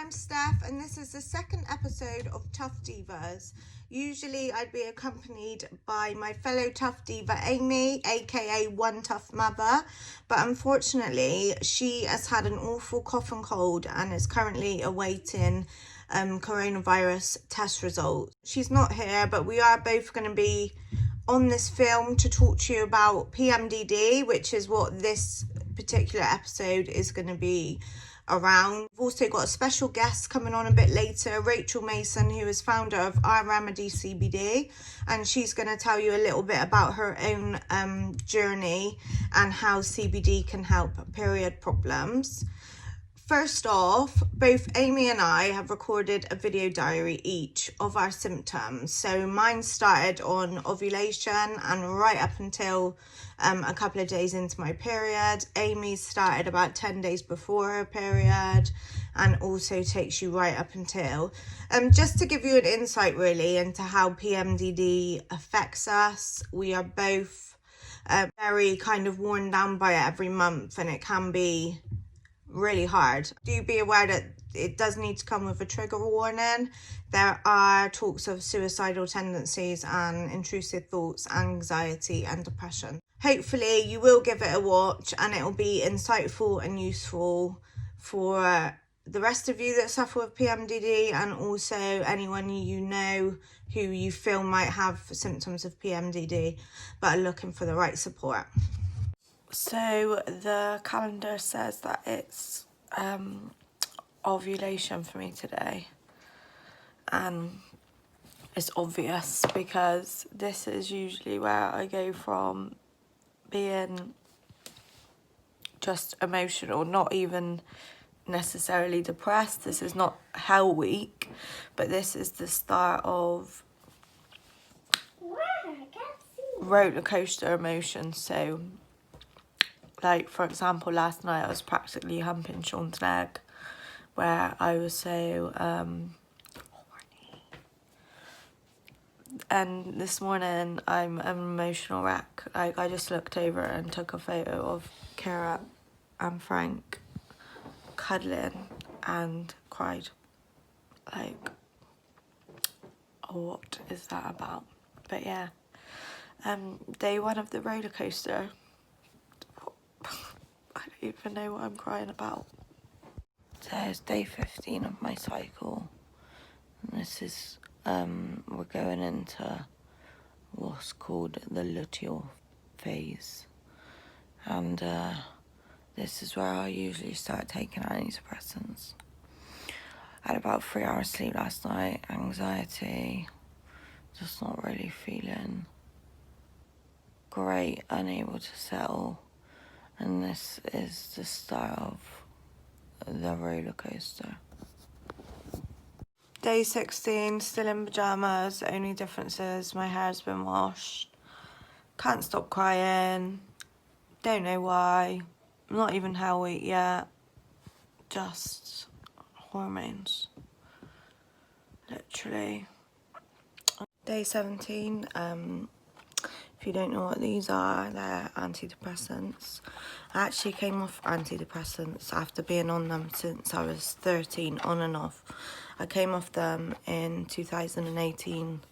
I'm Steph, and this is the second episode of Tuff Divas. Usually I'd be accompanied by my fellow Tuff Diva Amy, aka One Tough Mother, but unfortunately she has had an awful cough and cold and is currently awaiting coronavirus test results. She's not here, but we are both going to be on this film to talk to you about PMDD, which is what this particular episode is going to be around. We've also got a special guest coming on a bit later, Rachel Mason, who is founder of Our Remedy CBD, and she's going to tell you a little bit about her own journey and how CBD can help period problems. First off, both Amy and I have recorded a video diary each of our symptoms. So mine started on ovulation and right up until a couple of days into my period. Amy's started about 10 days before her period and also takes you right up until. Just to give you an insight really into how PMDD affects us, we are both very kind of worn down by it every month, and it can be really hard. Do be aware that it does need to come with a trigger warning. There are talks of suicidal tendencies and intrusive thoughts, anxiety and depression. Hopefully you will give it a watch and it will be insightful and useful for the rest of you that suffer with PMDD, and also anyone you know who you feel might have symptoms of PMDD but are looking for the right support. So the calendar says that it's ovulation for me today, and it's obvious because this is usually where I go from being just emotional, not even necessarily depressed. This is not Hell Week, but this is the start of roller coaster emotions. So like, for example, last night I was practically humping Sean's leg, where I was so horny. And this morning I'm an emotional wreck. Like, I just looked over and took a photo of Kara and Frank cuddling and cried. Like, what is that about? But yeah, day one of the roller coaster. I don't even know what I'm crying about. So it's day 15 of my cycle, and this is we're going into what's called the luteal phase, and this is where I usually start taking antidepressants. I had about 3 hours sleep last night, anxiety, just not really feeling great, unable to settle. And this is the start of the roller coaster. Day 16, still in pyjamas. Only difference is my hair's been washed. Can't stop crying. Don't know why. Not even Hell Week yet. Just hormones. Literally. Day 17. If you don't know what these are, they're antidepressants. I actually came off antidepressants after being on them since I was 13, on and off. I came off them in 2018.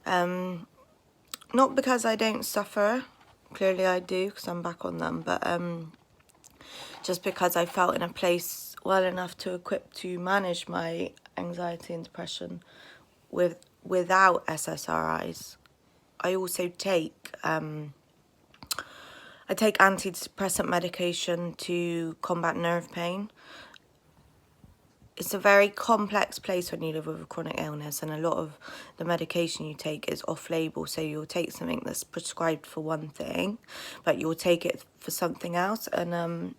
Not because I don't suffer, clearly I do because I'm back on them, but just because I felt in a place well enough to equip to manage my anxiety and depression without SSRIs. I also take antidepressant medication to combat nerve pain. It's a very complex place when you live with a chronic illness, and a lot of the medication you take is off-label, so you'll take something that's prescribed for one thing, but you'll take it for something else, and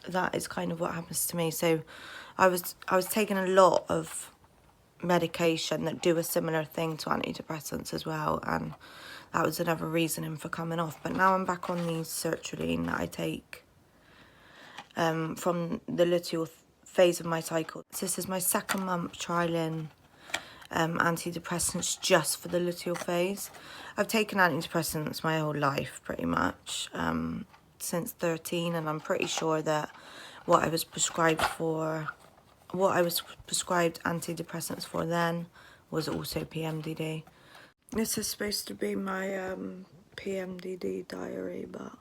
that is kind of what happens to me. So I was taking a lot of medication that do a similar thing to antidepressants as well, and that was another reasoning for coming off. But now I'm back on these sertraline that I take from the luteal phase of my cycle. So this is my second month trialing antidepressants just for the luteal phase. I've taken antidepressants my whole life pretty much, since 13, and I'm pretty sure that what I was prescribed for what I was prescribed antidepressants for then was also PMDD. This is supposed to be my PMDD diary, but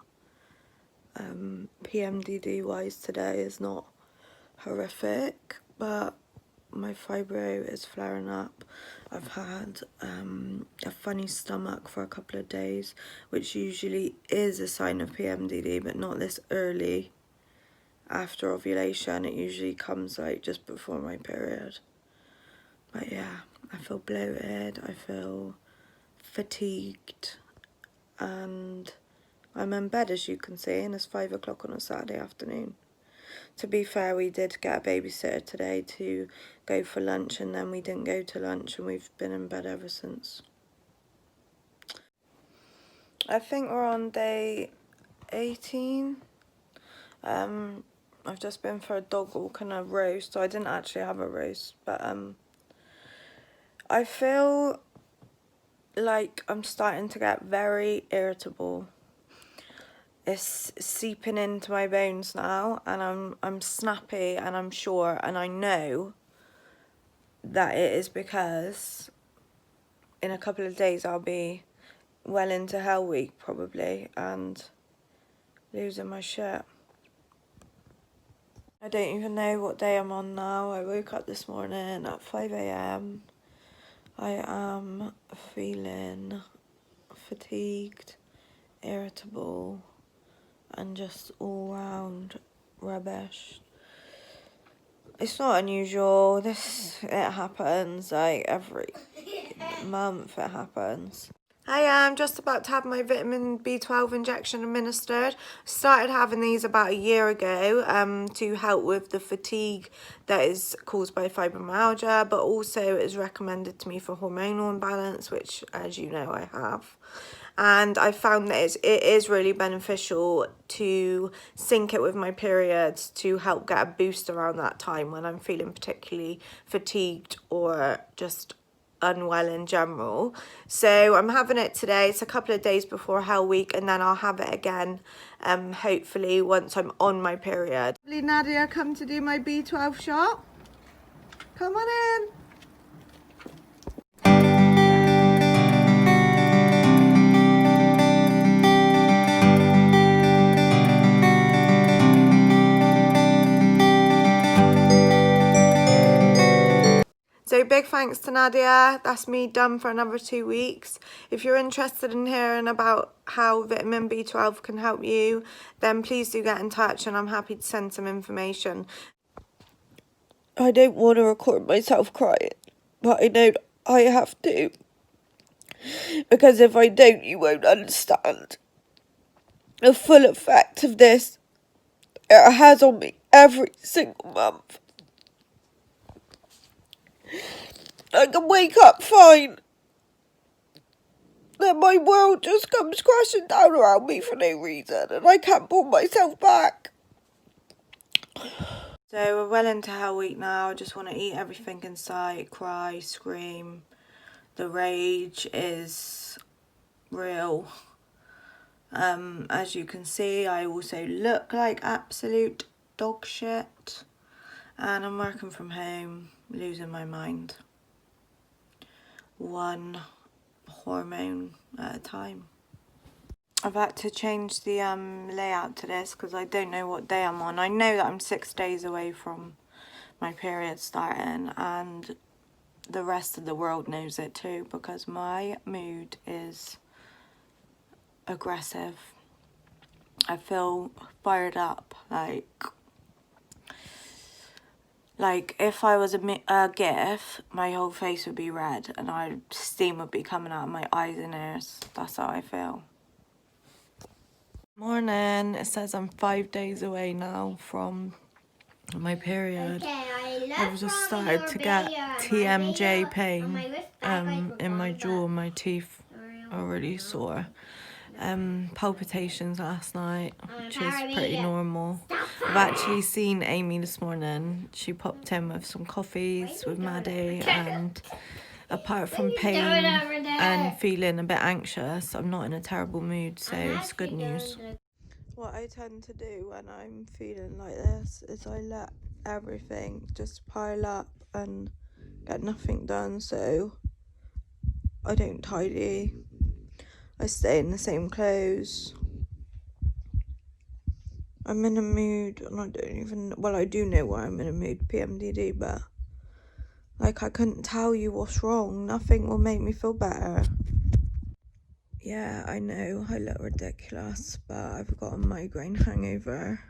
PMDD wise today is not horrific, but my fibro is flaring up. I've had a funny stomach for a couple of days, which usually is a sign of PMDD, but not this early after ovulation. It usually comes like just before my period. But yeah, I feel bloated, I feel fatigued, and I'm in bed, as you can see, and it's 5 o'clock on a Saturday afternoon. To be fair, we did get a babysitter today to go for lunch, and then we didn't go to lunch, and we've been in bed ever since. I think we're on day 18. I've just been for a dog walk and a roast, so I didn't actually have a roast, but I feel like I'm starting to get very irritable. It's seeping into my bones now, and I'm snappy, and I'm sure, and I know that it is because in a couple of days I'll be well into Hell Week probably, and losing my shit. I don't even know what day I'm on now. I woke up this morning at 5 AM. I am feeling fatigued, irritable, and just all round rubbish. It's not unusual. It happens like every month. It happens. I'm just about to have my vitamin B12 injection administered. Started having these about a year ago to help with the fatigue that is caused by fibromyalgia, but also it is recommended to me for hormonal imbalance, which, as you know, I have. And I found that it is really beneficial to sync it with my periods to help get a boost around that time when I'm feeling particularly fatigued or just unwell in general. So I'm having it today. It's a couple of days before Hell Week, and then I'll have it again hopefully once I'm on my period. Nadia, come to do my B12 shot. Come on in. So big thanks to Nadia. That's me done for another 2 weeks. If you're interested in hearing about how vitamin B12 can help you, then please do get in touch, and I'm happy to send some information. I don't want to record myself crying, but I know I have to, because if I don't, you won't understand the full effect of this it has on me every single month. I can wake up fine, then my world just comes crashing down around me for no reason, and I can't pull myself back. So we're well into Hell Week now. I just want to eat everything in sight, cry, scream. The rage is real. As you can see, I also look like absolute dog shit, and I'm working from home, losing my mind. One hormone at a time. I've had to change the layout to this because I don't know what day I'm on. I know that I'm 6 days away from my period starting, and the rest of the world knows it too, because my mood is aggressive. I feel fired up, like if I was a GIF, my whole face would be red and steam would be coming out of my eyes and ears. That's how I feel. Morning. It says I'm 5 days away now from my period. Okay, I've just started to get TMJ pain in my jaw. My teeth are really sore. Palpitations last night, which is pretty normal. I've actually seen Amy this morning. She popped in with some coffees with Maddie, and apart from pain and feeling a bit anxious, I'm not in a terrible mood, so it's good news. What I tend to do when I'm feeling like this is I let everything just pile up and get nothing done. So I don't tidy. I stay in the same clothes. I'm in a mood, and I don't even, well, I do know why I'm in a mood, PMDD, but like, I couldn't tell you what's wrong. Nothing will make me feel better. Yeah, I know I look ridiculous, but I've got a migraine hangover.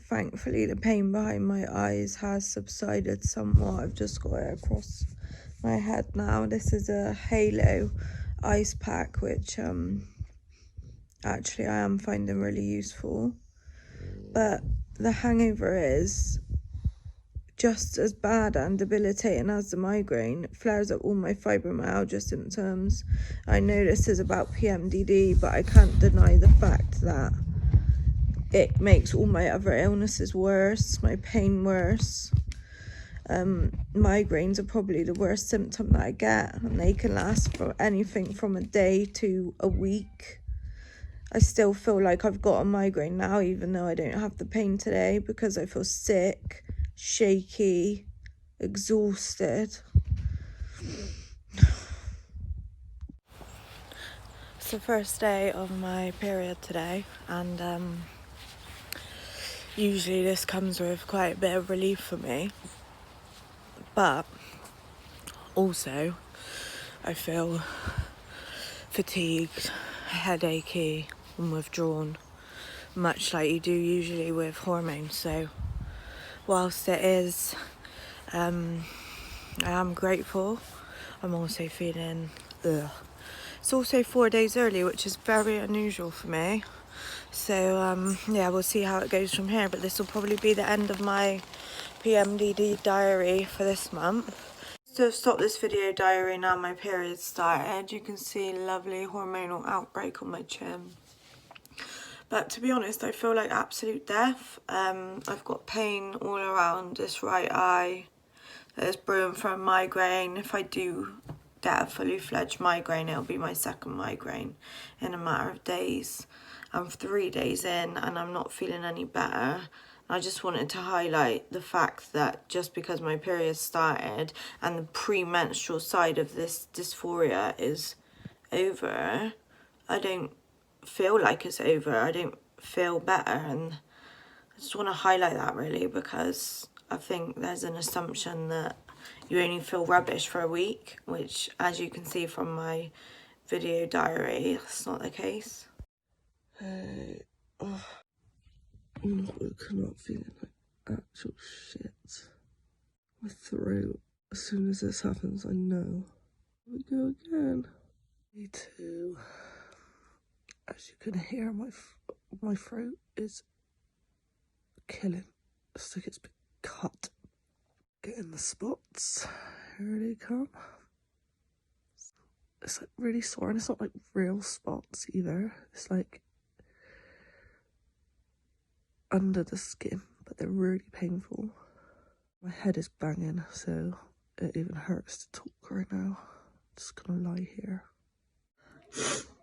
Thankfully the pain behind my eyes has subsided somewhat. I've just got it across my head now. This is a Halo ice pack, which actually I am finding really useful, but the hangover is just as bad and debilitating as the migraine. It flares up all my fibromyalgia symptoms. I know this is about PMDD, but I can't deny the fact that it makes all my other illnesses worse, my pain worse. Migraines are probably the worst symptom that I get, and they can last for anything from a day to a week. I still feel like I've got a migraine now, even though I don't have the pain today, because I feel sick, shaky, exhausted. It's the first day of my period today, and usually this comes with quite a bit of relief for me, but also I feel fatigued, headachy and withdrawn, much like you do usually with hormones. So whilst it is, I am grateful, I'm also feeling ugh. It's also 4 days early, which is very unusual for me. So yeah, we'll see how it goes from here, but this will probably be the end of my PMDD diary for this month. So I've stopped this video diary now my period started. You can see a lovely hormonal outbreak on my chin. But to be honest, I feel like absolute death. I've got pain all around this right eye. There's brewing for a migraine. If I do get a fully fledged migraine, it'll be my second migraine in a matter of days. I'm 3 days in and I'm not feeling any better. I just wanted to highlight the fact that just because my period started and the premenstrual side of this dysphoria is over, I don't feel like it's over. I don't feel better, and I just want to highlight that really, because I think there's an assumption that you only feel rubbish for a week, which, as you can see from my video diary, that's not the case. Hey, I'm not waking up feeling like actual shit. My throat, as soon as this happens, I know. Here we go again. Me too. As you can hear, my throat is killing. It's like it's been cut. Getting the spots. Here they come. It's like really sore, and it's not like real spots either. It's like under the skin, but they're really painful. My head is banging, so it even hurts to talk right now. I'm just gonna lie here.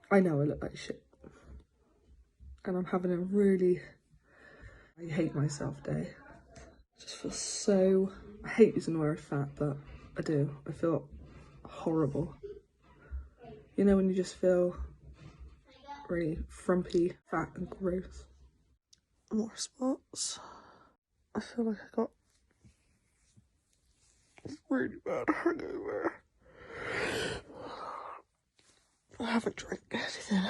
I know I look like shit, and I'm having a really I hate myself day. I just feel so, I hate using the word fat, but I do. I feel horrible. You know when you just feel really frumpy, fat and gross. More spots. I feel like I got really bad hangover. I haven't drank anything.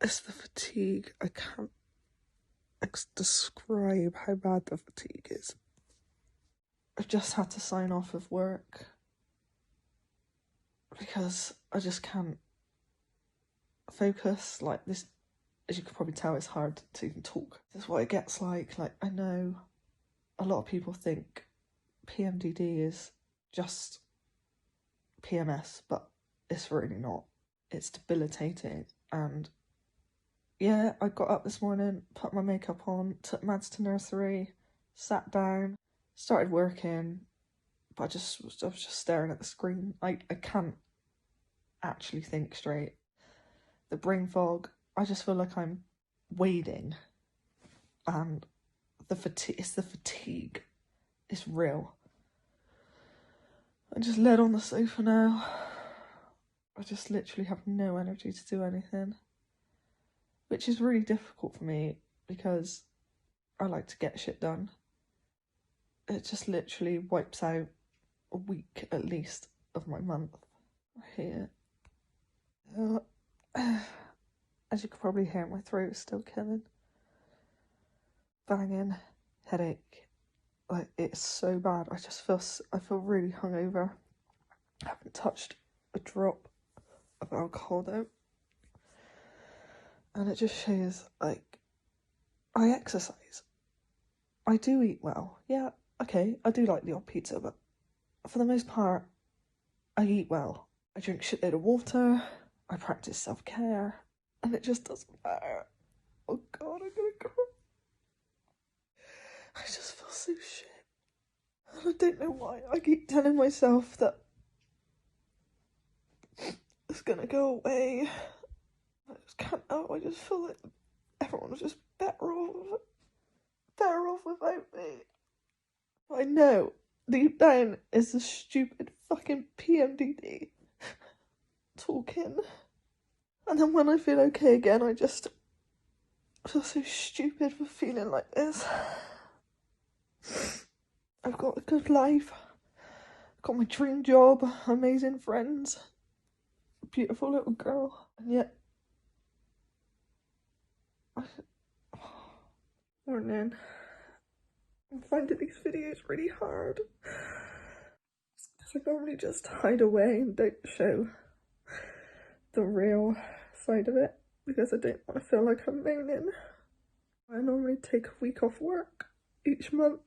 It's the fatigue. I can't describe how bad the fatigue is. I've just had to sign off of work because I just can't focus. Like this, as you can probably tell, it's hard to even talk. This is what it gets like. Like, I know a lot of people think PMDD is just PMS, but it's really not. It's debilitating. And yeah, I got up this morning, put my makeup on, took Mads to nursery, sat down, started working, but I was just staring at the screen. I can't actually think straight. The brain fog, I just feel like I'm wading. and the fatigue. It's real. I just laid on the sofa now. I just literally have no energy to do anything, which is really difficult for me because I like to get shit done. It just literally wipes out a week at least of my month. I hate it. As you can probably hear, my throat is still killing. Banging, headache, like it's so bad. I feel really hungover. I haven't touched a drop of alcohol though, and it just shows, like, I exercise, I do eat well, yeah, okay, I do like the odd pizza, but for the most part, I eat well. I drink shitload of water, I practice self-care, and it just doesn't matter. Oh god, I'm gonna cry. I just feel so shit, and I don't know why. I keep telling myself that it's gonna go away. I just can't help. I just feel like everyone's just better off without me. I know deep down it's a stupid fucking PMDD talking, and then when I feel okay again, I just feel so stupid for feeling like this. I've got a good life, I've got my dream job, amazing friends, a beautiful little girl, and yet morning. I'm finding these videos really hard because I normally just hide away and don't show the real side of it because I don't want to feel like I'm moaning. I normally take a week off work each month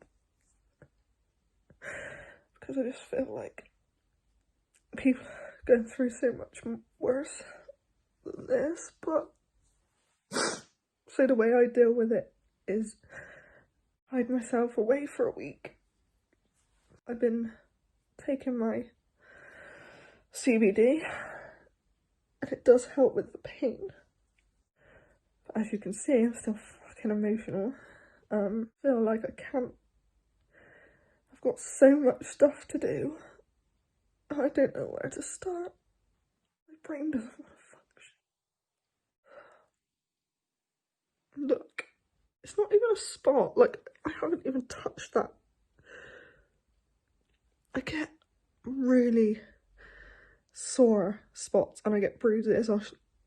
because I just feel like people are going through so much worse than this, but so the way I deal with it is hide myself away for a week. I've been taking my CBD and it does help with the pain. But as you can see, I'm still fucking emotional. Feel like I can't. I've got so much stuff to do. I don't know where to start. My brain doesn't want to function. Look, it's not even a spot. Like, I haven't even touched that. I get really sore spots and I get bruises. I'll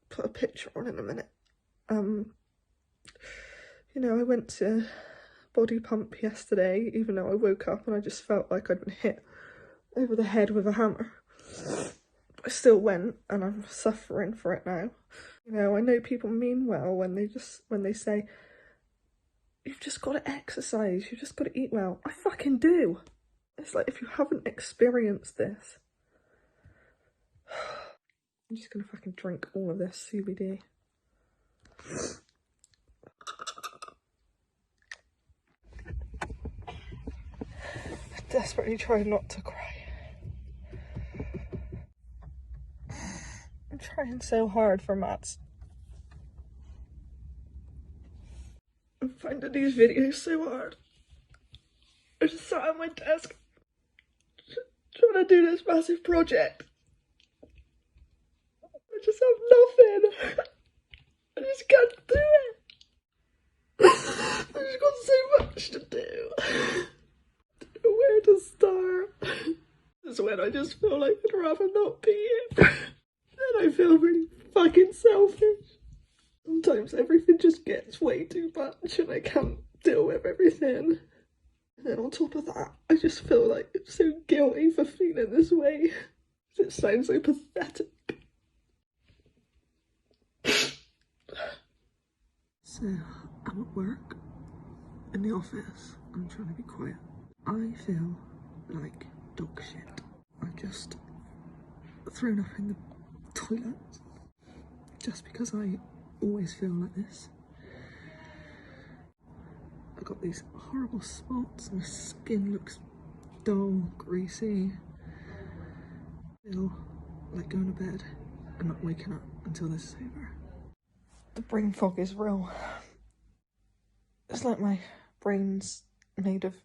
put a picture on in a minute. You know, I went to body pump yesterday, even though I woke up and I just felt like I'd been hit over the head with a hammer. I still went and I'm suffering for it now. You know, I know people mean well when they say, you've just got to exercise, you've just got to eat well. I fucking do. It's like, if you haven't experienced this, I'm just gonna fucking drink all of this CBD. I desperately try not to cry. I'm trying so hard for Matt's. I'm finding these videos so hard. I just sat at my desk trying to do this massive project. I just have nothing. I just can't do it. I just got so much to do. I don't know where to start. This is when I just feel like I'd rather not be here. Then I feel really fucking selfish. Sometimes everything just gets way too much and I can't deal with everything. And then on top of that, I just feel like I'm so guilty for feeling this way. It sounds so pathetic. So, I'm at work, in the office, I'm trying to be quiet. I feel like dog shit. I've just thrown up in the toilet, just because I always feel like this. I've got these horrible spots, my skin looks dull, greasy. I feel like going to bed and not waking up until this is over. The brain fog is real. It's like my brain's made of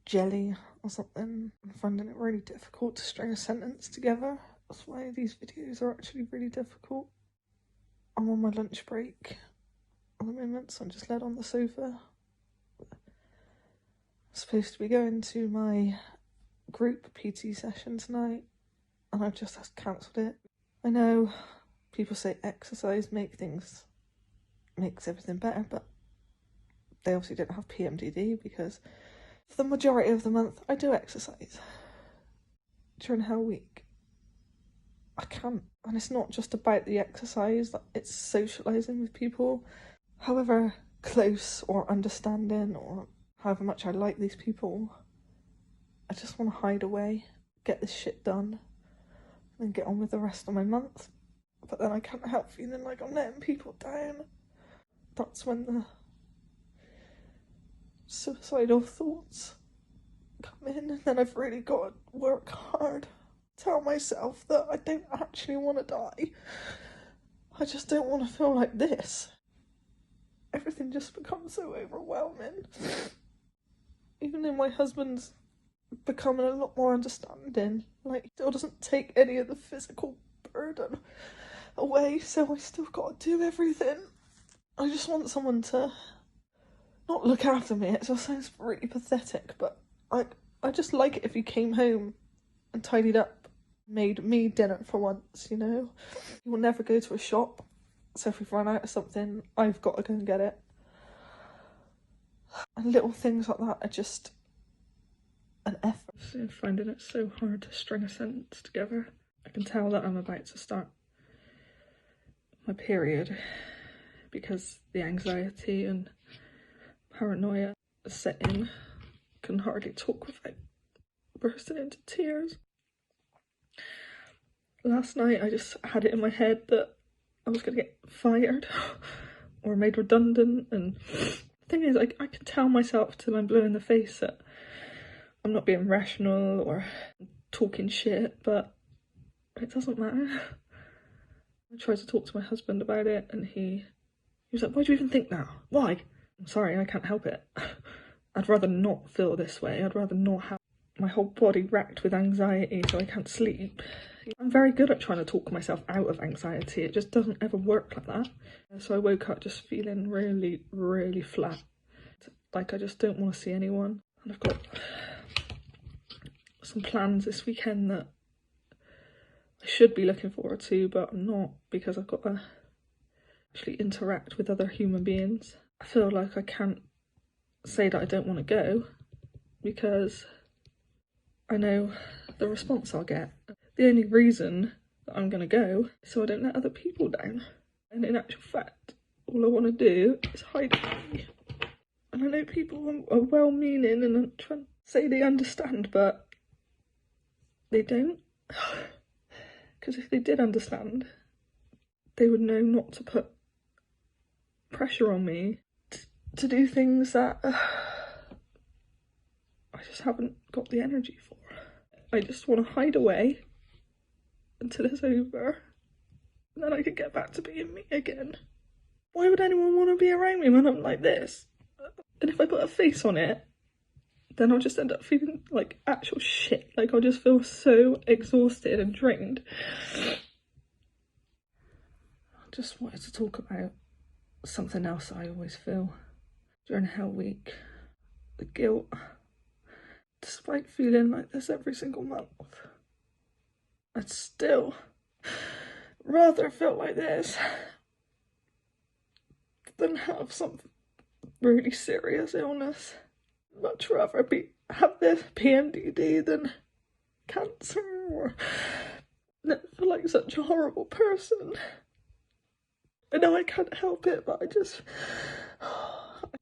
jelly or something. I'm finding it really difficult to string a sentence together. That's why these videos are actually really difficult. I'm on my lunch break at the moment, so I'm just laid on the sofa. I'm supposed to be going to my group PT session tonight, and I've just cancelled it. I know people say exercise makes everything better, but they obviously don't have PMDD, because for the majority of the month I do exercise. During Hell Week I can't, and it's not just about the exercise, it's socialising with people, however close or understanding or however much I like these people. I just want to hide away, get this shit done, and then get on with the rest of my month. But then I can't help feeling like I'm letting people down. That's when the suicidal thoughts come in, and then I've really got to work hard, tell myself that I don't actually want to die. I just don't want to feel like this. Everything just becomes so overwhelming. Even though my husband's becoming a lot more understanding, like, still doesn't take any of the physical burden away, so I still got to do everything. I just want someone to not look after me. It just sounds really pathetic, but I just like it if he came home and tidied up, made me dinner for once, you know? He will never go to a shop, so if we've run out of something, I've got to go and get it. And little things like that are just an effort. I'm finding it so hard to string a sentence together. I can tell that I'm about to start my period, because the anxiety and paranoia set in. Can hardly talk without bursting into tears. Last night I just had it in my head that I was going to get fired or made redundant, and the thing is, I can tell myself till I'm blue in the face that I'm not being rational or talking shit, but it doesn't matter. I tried to talk to my husband about it, and he was like, why do you even think that? Why? I'm sorry, I can't help it. I'd rather not feel this way. I'd rather not have my whole body racked with anxiety so I can't sleep. I'm very good at trying to talk myself out of anxiety. It just doesn't ever work like that. So I woke up just feeling really, really flat. Like I just don't want to see anyone. And I've got some plans this weekend that I should be looking forward to, but I'm not, because I've got to actually interact with other human beings. I feel like I can't say that I don't want to go, because I know the response I'll get. The only reason that I'm going to go is so I don't let other people down. And in actual fact, all I want to do is hide away. And I know people are well-meaning and are trying to say they understand, but they don't. Because if they did understand, they would know not to put pressure on me to do things that I just haven't got the energy for. I just want to hide away until it's over, and then I can get back to being me again. Why would anyone want to be around me when I'm like this? And if I put a face on it, then I'll just end up feeling like actual shit. Like I'll just feel so exhausted and drained. I just wanted to talk about something else I always feel during Hell Week. The guilt. Despite feeling like this every single month, I'd still rather feel like this than have some really serious illness. Much rather have this PMDD than cancer, or never feel like such a horrible person. I know I can't help it, but I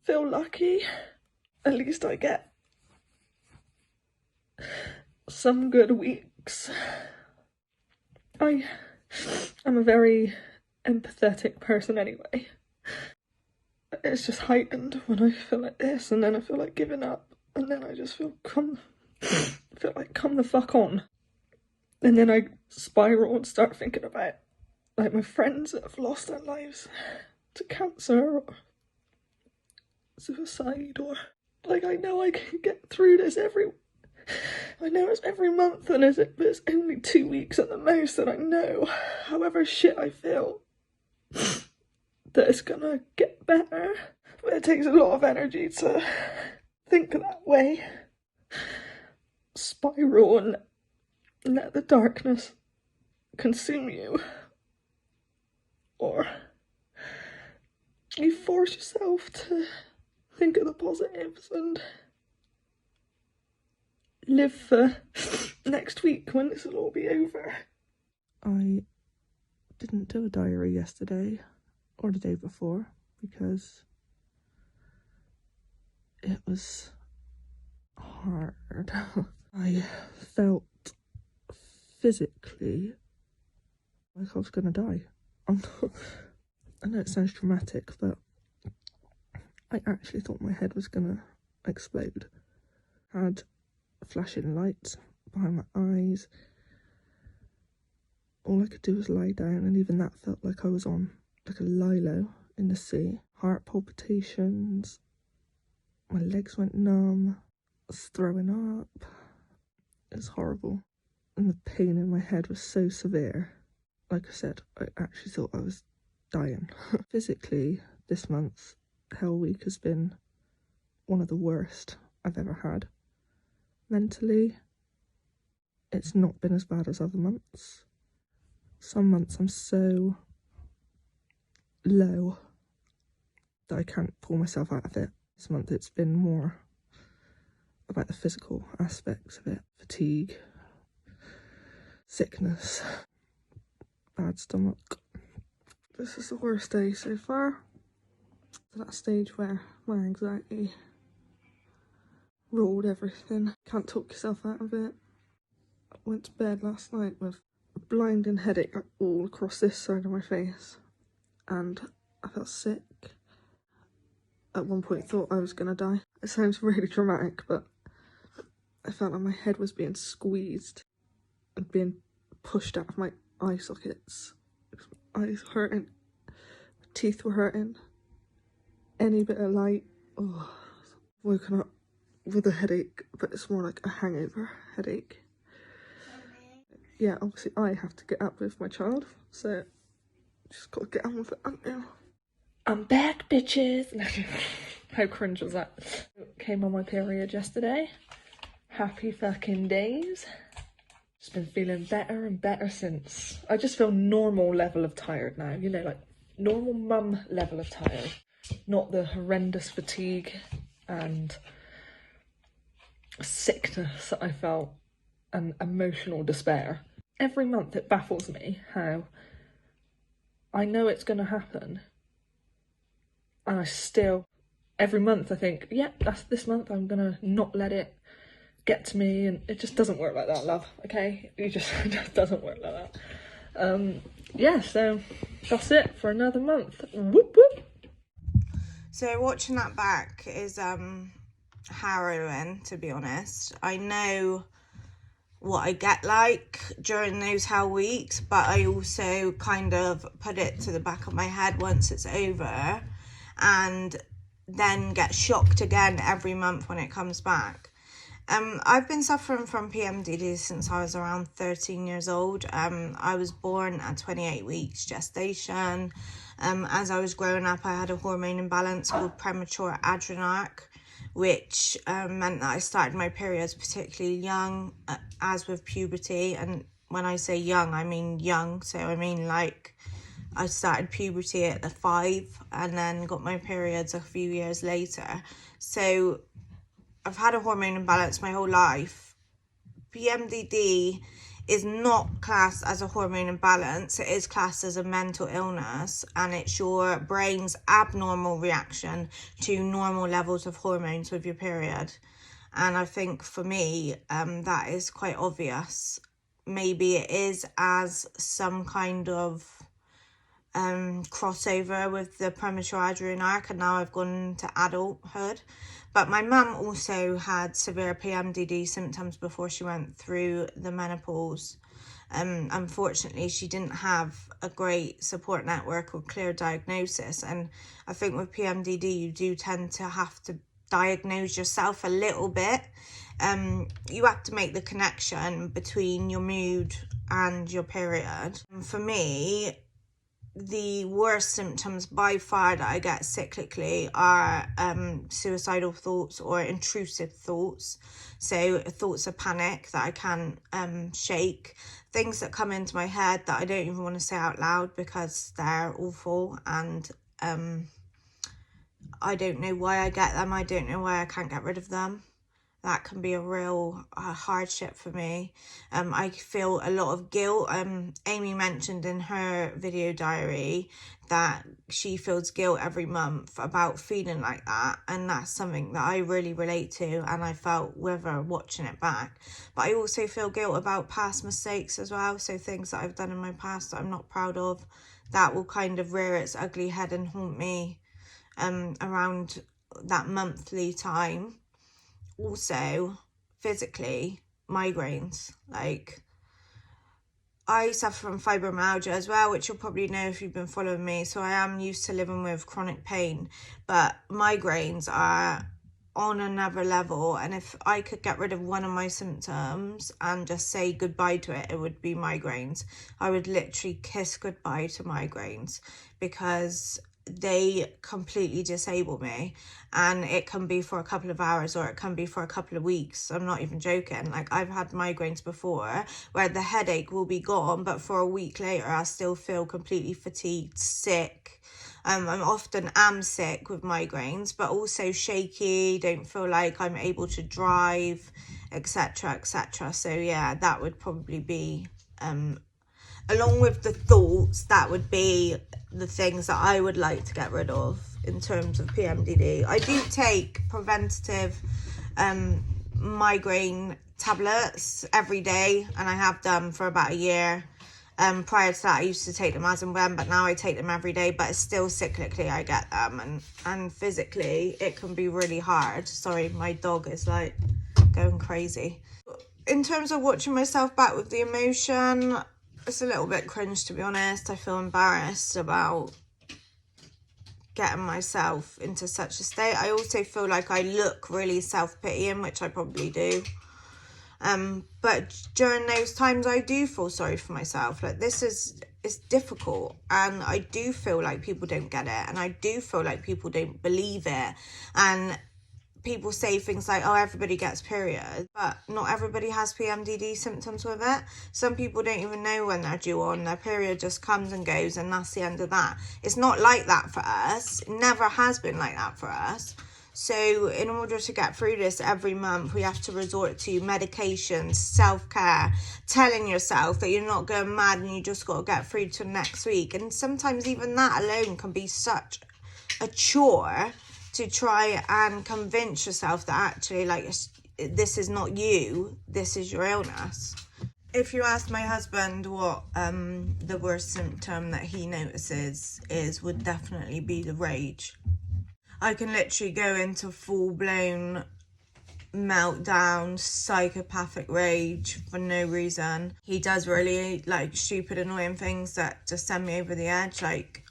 feel lucky. At least I get some good weeks. I am a very empathetic person anyway. It's just heightened when I feel like this, and then I feel like giving up, and then I just feel like come the fuck on. And then I spiral and start thinking about like my friends that have lost their lives to cancer, or suicide, or like I know I can get through this I know it's every month and but it's only 2 weeks at the most, and I know, however shit I feel, that it's gonna get better. But it takes a lot of energy to think that way, spiral and let the darkness consume you, or you force yourself to think of the positives and live for next week when this will all be over. I didn't do a diary yesterday or the day before because it was hard. I felt physically like I was gonna die. I know it sounds dramatic, but I actually thought my head was gonna explode. Had flashing lights behind my eyes. All I could do was lie down, and even that felt like I was on like a lilo in the sea. Heart palpitations, my legs went numb, I was throwing up. It was horrible, and the pain in my head was so severe. Like I said, I actually thought I was dying. Physically, this month, Hell Week has been one of the worst I've ever had. Mentally, it's not been as bad as other months. Some months I'm so low that I can't pull myself out of it. This month it's been more about the physical aspects of it. Fatigue, sickness, bad stomach. This is the worst day so far. To that stage where my anxiety ruled everything. Can't talk yourself out of it. I went to bed last night with a blinding headache all across this side of my face, and I felt sick. At one point thought I was gonna die. It sounds really dramatic, but I felt like my head was being squeezed and being pushed out of my eye sockets. My eyes hurting, my teeth were hurting. Any bit of light, woken up with a headache, but it's more like a hangover headache. Yeah, obviously I have to get up with my child, so just gotta get on with it, aren't you? I'm back, bitches! How cringe was that? Came on my period yesterday. Happy fucking days. Just been feeling better and better since. I just feel normal level of tired now, you know, like normal mum level of tired. Not the horrendous fatigue and sickness that I felt and emotional despair. Every month it baffles me how I know it's going to happen, and I still, every month I think, yeah, that's this month, I'm going to not let it get to me, and it just doesn't work like that, love, okay? It just doesn't work like that. Yeah, so that's it for another month. Whoop whoop. So watching that back is harrowing, to be honest. I know what I get like during those hell weeks, but I also kind of put it to the back of my head once it's over, and then get shocked again every month when it comes back. I've been suffering from PMDD since I was around 13 years old. I was born at 28 weeks gestation. As I was growing up, I had a hormone imbalance called premature adrenarche, which meant that I started my periods particularly young, as with puberty. And when I say young, I mean young. So I mean like I started puberty at the 5 and then got my periods a few years later. So I've had a hormone imbalance my whole life. PMDD is not classed as a hormone imbalance. It is classed as a mental illness, and it's your brain's abnormal reaction to normal levels of hormones with your period. And I think for me, that is quite obvious. Maybe it is as some kind of crossover with the premature adrenarche, and now I've gone to adulthood. But my mum also had severe PMDD symptoms before she went through the menopause. Unfortunately, she didn't have a great support network or clear diagnosis. And I think with PMDD, you do tend to have to diagnose yourself a little bit. You have to make the connection between your mood and your period. For me, the worst symptoms by far that I get cyclically are suicidal thoughts or intrusive thoughts. So thoughts of panic that I can't shake, things that come into my head that I don't even want to say out loud because they're awful, and I don't know why I get them. I don't know why I can't get rid of them. That can be a real hardship for me. I feel a lot of guilt. Amy mentioned in her video diary that she feels guilt every month about feeling like that, and that's something that I really relate to, and I felt with her watching it back. But I also feel guilt about past mistakes as well, so things that I've done in my past that I'm not proud of, that will kind of rear its ugly head and haunt me around that monthly time. Also, physically, migraines. Like, I suffer from fibromyalgia as well, which you'll probably know if you've been following me. So I am used to living with chronic pain, but migraines are on another level. And if I could get rid of one of my symptoms and just say goodbye to it, it would be migraines. I would literally kiss goodbye to migraines because they completely disable me, and it can be for a couple of hours or it can be for a couple of weeks. I'm not even joking. Like, I've had migraines before where the headache will be gone, but for a week later I still feel completely fatigued, sick. I'm often sick with migraines, but also shaky, don't feel like I'm able to drive, etc, etc. So yeah, that would probably be along with the thoughts, that would be the things that I would like to get rid of in terms of PMDD. I do take preventative migraine tablets every day, and I have done for about a year. Prior to that, I used to take them as and when, but now I take them every day. But it's still cyclically I get them, and physically it can be really hard. Sorry, my dog is like going crazy. In terms of watching myself back with the emotion, it's a little bit cringe, to be honest. I feel embarrassed about getting myself into such a state. I also feel like I look really self-pitying, which I probably do. But during those times, I do feel sorry for myself. Like, it's difficult, and I do feel like people don't get it, and I do feel like people don't believe it. And people say things like, oh, everybody gets periods, but not everybody has PMDD symptoms with it. Some people don't even know when they're due on. Their period just comes and goes, and that's the end of that. It's not like that for us. It never has been like that for us. So in order to get through this every month, we have to resort to medications, self-care, telling yourself that you're not going mad and you just got to get through to next week. And sometimes even that alone can be such a chore to try and convince yourself that actually, like, this is not you, this is your illness. If you ask my husband what the worst symptom that he notices is, would definitely be the rage. I can literally go into full-blown meltdown, psychopathic rage for no reason. He does really, like, stupid, annoying things that just send me over the edge. Like,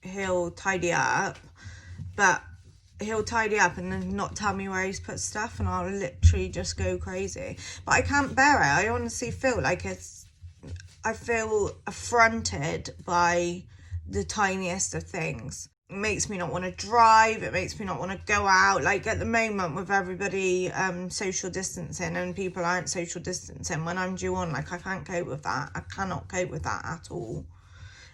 he'll tidy up, but he'll tidy up and then not tell me where he's put stuff, and I'll literally just go crazy. But I can't bear it. I honestly feel like I feel affronted by the tiniest of things. It makes me not want to drive. It makes me not want to go out. Like, at the moment with everybody social distancing and people aren't social distancing, when I'm due on, like, I can't cope with that. I cannot cope with that at all.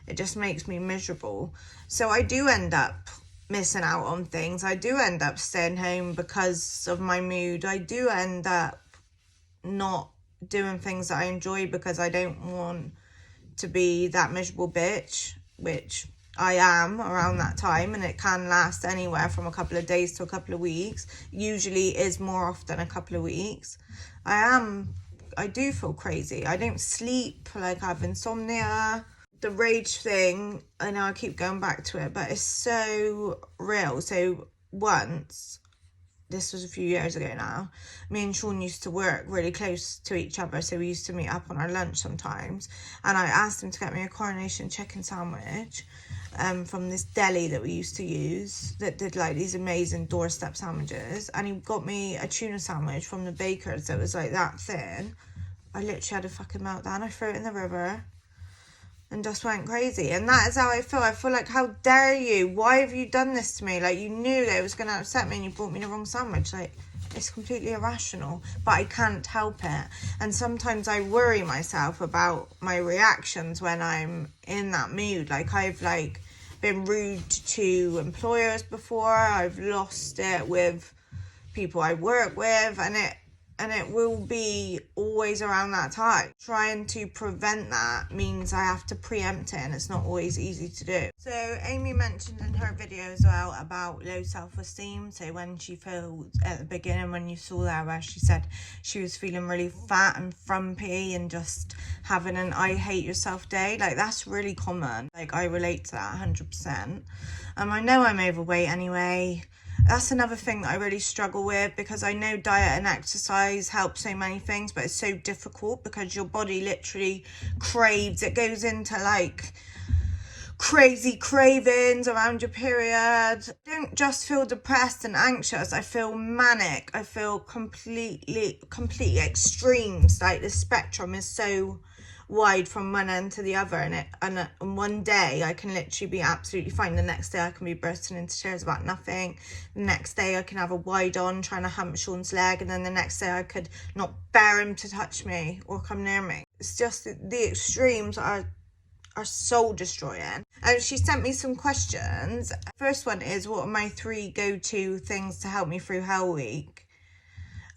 It just makes me miserable. So I do end up missing out on things. I do end up staying home because of my mood. I do end up not doing things that I enjoy because I don't want to be that miserable bitch, which I am around that time, and it can last anywhere from a couple of days to a couple of weeks. Usually is more often a couple of weeks. I do feel crazy. I don't sleep, like, I have insomnia. The rage thing, I know I keep going back to it, but it's so real. So once, this was a few years ago now, me and Sean used to work really close to each other, so we used to meet up on our lunch sometimes, and I asked him to get me a coronation chicken sandwich from this deli that we used to use that did like these amazing doorstep sandwiches, and he got me a tuna sandwich from the baker's that was like that thin. I literally had a fucking meltdown. I threw it in the river and just went crazy. And that is how I feel. I feel like, how dare you? Why have you done this to me? Like, you knew that it was going to upset me and you brought me the wrong sandwich. Like, it's completely irrational, but I can't help it. And sometimes I worry myself about my reactions when I'm in that mood. Like, I've like been rude to employers before. I've lost it with people I work with, and it will be always around that time. Trying to prevent that means I have to preempt it, and it's not always easy to do. So Amy mentioned in her video as well about low self-esteem. So when she feels, at the beginning when you saw there where she said she was feeling really fat and frumpy and just having an I hate yourself day, like that's really common. Like I relate to that 100%. I know I'm overweight anyway. That's another thing that I really struggle with, because I know diet and exercise help so many things, but it's so difficult because your body literally craves. It goes into like crazy cravings around your period. I don't just feel depressed and anxious. I feel manic. I feel completely extremes. Like the spectrum is so wide from one end to the other, and one day I can literally be absolutely fine. The next day I can be bursting into tears about nothing. The next day I can have a wide on trying to hump Sean's leg, and then the next day I could not bear him to touch me or come near me. It's just the extremes are soul destroying. And she sent me some questions. First one is, what are my 3 go-to things to help me through Hell Week?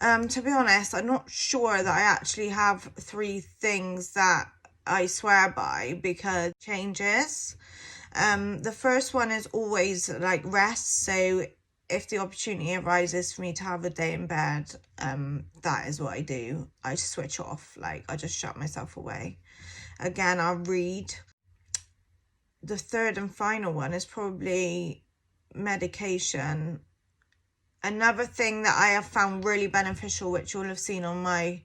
To be honest, I'm not sure that I actually have 3 things that I swear by, because it changes. The first one is always like rest. So if the opportunity arises for me to have a day in bed, that is what I do. I switch off. Like I just shut myself away. Again, I'll read. The third and final one is probably medication. Another thing that I have found really beneficial, which you'll have seen on my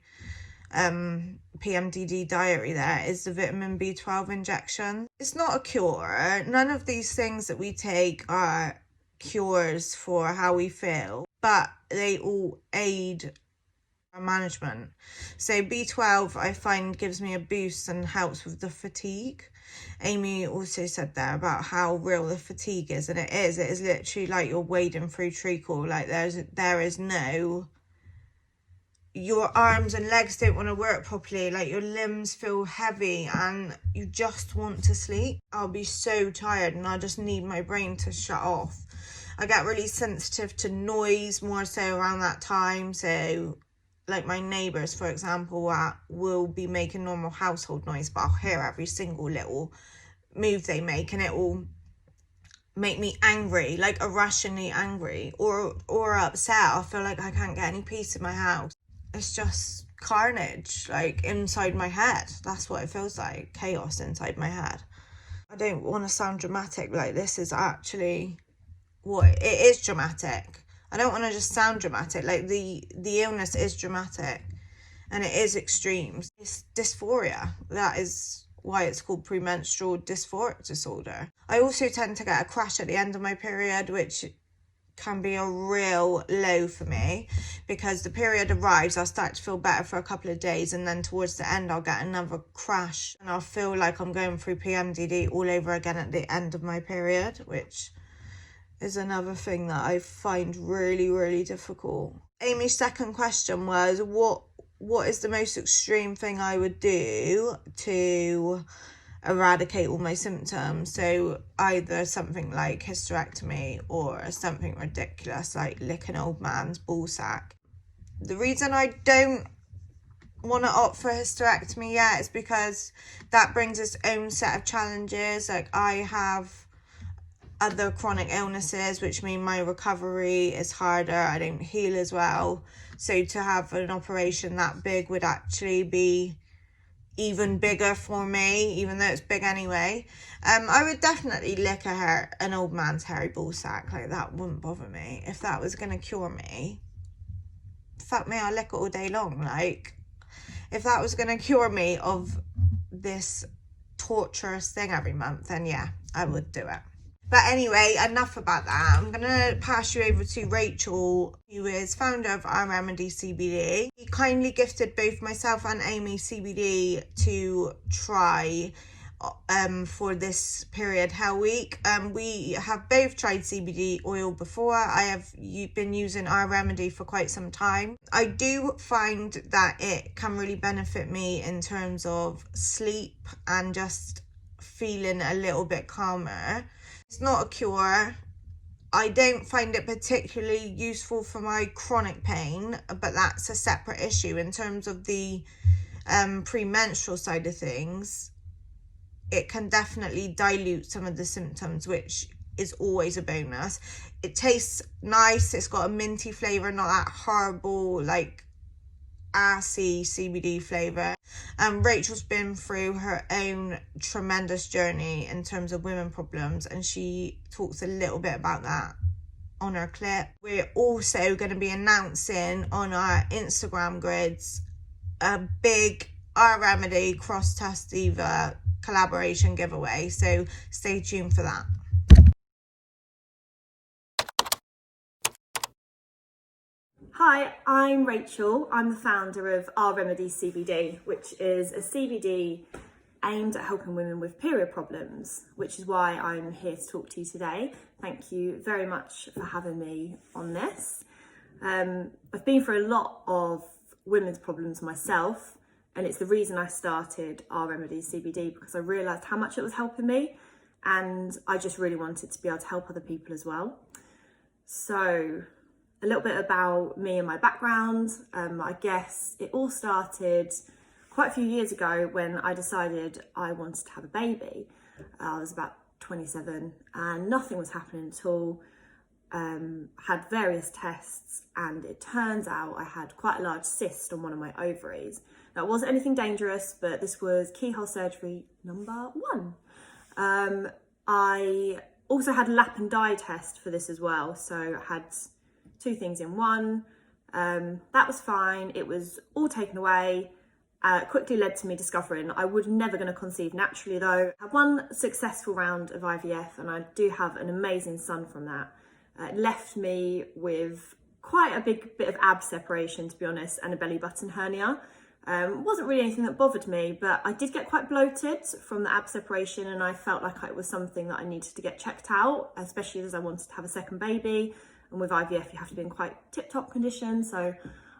PMDD diary there, is the vitamin B12 injection. It's not a cure. None of these things that we take are cures for how we feel, but they all aid our management. So B12 I find gives me a boost and helps with the fatigue. Amy also said there about how real the fatigue is, and it is literally like you're wading through treacle. Like there is no, your arms and legs don't want to work properly, like your limbs feel heavy and you just want to sleep. I'll be so tired and I just need my brain to shut off. I get really sensitive to noise more so around that time. So like my neighbours, for example, will be making normal household noise, but I'll hear every single little move they make, and it will make me angry, like irrationally angry or upset. I feel like I can't get any peace in my house. It's just carnage, like inside my head. That's what it feels like, chaos inside my head. I don't want to sound dramatic, like this is actually what it is. Dramatic. I don't want to just sound dramatic. Like the illness is dramatic and it is extremes. It's dysphoria. That is why it's called premenstrual dysphoric disorder. I also tend to get a crash at the end of my period, which can be a real low for me, because the period arrives, I'll start to feel better for a couple of days, and then towards the end I'll get another crash and I'll feel like I'm going through PMDD all over again at the end of my period, which is another thing that I find really, really difficult. Amy's second question was, what is the most extreme thing I would do to eradicate all my symptoms? So either something like hysterectomy or something ridiculous like lick an old man's ballsack. The reason I don't want to opt for hysterectomy yet is because that brings its own set of challenges. Like I have other chronic illnesses, which mean my recovery is harder. I don't heal as well. So to have an operation that big would actually be even bigger for me, even though it's big anyway. I would definitely lick an old man's hairy ball sack. Like, that wouldn't bother me. If that was gonna cure me, fuck me, I'll lick it all day long. Like, if that was gonna cure me of this torturous thing every month, then yeah, I would do it. But anyway, enough about that. I'm going to pass you over to Rachel, who is founder of Our Remedy CBD. He kindly gifted both myself and Amy CBD to try for this period Hell Week. We have both tried CBD oil before. I have been using Our Remedy for quite some time. I do find that it can really benefit me in terms of sleep and just feeling a little bit calmer. It's not a cure. I don't find it particularly useful for my chronic pain, but that's a separate issue. In terms of the premenstrual side of things, it can definitely dilute some of the symptoms, which is always a bonus. It tastes nice. It's got a minty flavour, not that horrible, like, assy CBD flavour. Rachel's been through her own tremendous journey in terms of women problems, and she talks a little bit about that on her clip. We're also going to be announcing on our Instagram grids a big Our Remedy cross Tuff Diva collaboration giveaway, so stay tuned for that. Hi, I'm Rachel. I'm the founder of Our Remedy CBD, which is a CBD aimed at helping women with period problems, which is why I'm here to talk to you today. Thank you very much for having me on this. I've been through a lot of women's problems myself, and it's the reason I started Our Remedy CBD, because I realised how much it was helping me, and I just really wanted to be able to help other people as well. So, a little bit about me and my background. I guess it all started quite a few years ago when I decided I wanted to have a baby. I was about 27 and nothing was happening at all. Had various tests, and it turns out I had quite a large cyst on one of my ovaries. Now, it wasn't anything dangerous, but this was keyhole surgery number 1. I also had a lap and dye test for this as well, so I had 2 things in one. That was fine. It was all taken away. Quickly led to me discovering I was never going to conceive naturally, though. I had 1 successful round of IVF, and I do have an amazing son from that. It left me with quite a big bit of ab separation, to be honest, and a belly button hernia. Wasn't really anything that bothered me, but I did get quite bloated from the ab separation, and I felt like it was something that I needed to get checked out, especially as I wanted to have a second baby. And with IVF, you have to be in quite tip-top condition. So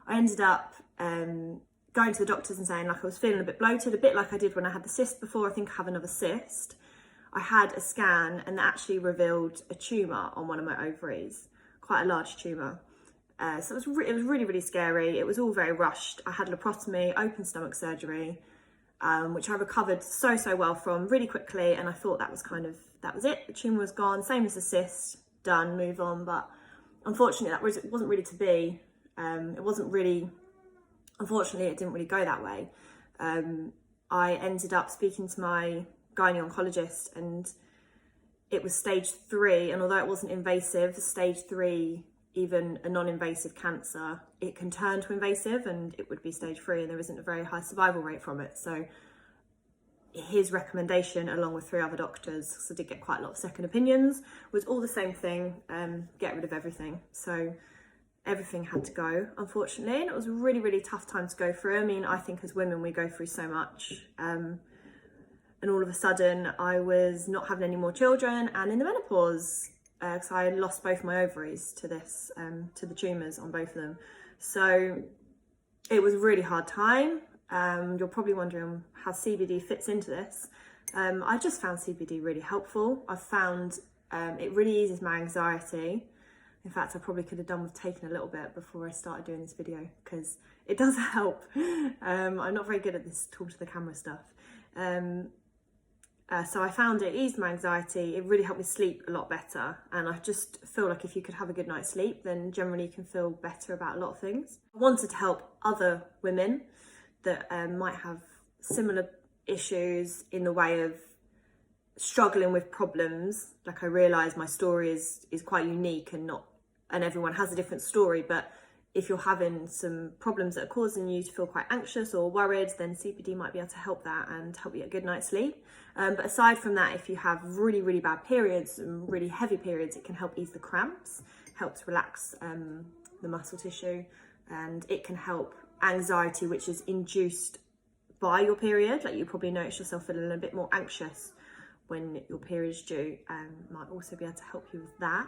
I ended up going to the doctors and saying, like, I was feeling a bit bloated, a bit like I did when I had the cyst before. I think I have another cyst. I had a scan, and that actually revealed a tumour on one of my ovaries, quite a large tumour. So it was really, really scary. It was all very rushed. I had laparotomy, open stomach surgery, which I recovered so well from really quickly. And I thought that was it. The tumour was gone, same as the cyst, done, move on. But unfortunately, it wasn't really to be. Unfortunately, it didn't really go that way. I ended up speaking to my gynae oncologist, and it was stage 3. And although it wasn't invasive, stage 3, even a non-invasive cancer, it can turn to invasive, and it would be stage 3, and there isn't a very high survival rate from it. So his recommendation, along with 3 other doctors, so I did get quite a lot of second opinions, was all the same thing: get rid of everything. So everything had to go, unfortunately, and it was a really, really tough time to go through. I mean, I think as women, we go through so much, and all of a sudden I was not having any more children and in the menopause, because I lost both my ovaries to this, to the tumours on both of them. So it was a really hard time. You're probably wondering how CBD fits into this. I just found CBD really helpful. I found it really eases my anxiety. In fact, I probably could have done with taking a little bit before I started doing this video, because it does help. I'm not very good at this talk to the camera stuff. So I found it eased my anxiety. It really helped me sleep a lot better. And I just feel like if you could have a good night's sleep, then generally you can feel better about a lot of things. I wanted to help other women that might have similar issues in the way of struggling with problems. Like, I realise my story is quite unique and everyone has a different story, but if you're having some problems that are causing you to feel quite anxious or worried, then CBD might be able to help that and help you get a good night's sleep. But aside from that, if you have really, really bad periods and really heavy periods, it can help ease the cramps, helps relax the muscle tissue, and it can help anxiety, which is induced by your period. Like, you probably notice yourself feeling a bit more anxious when your period is due, and might also be able to help you with that.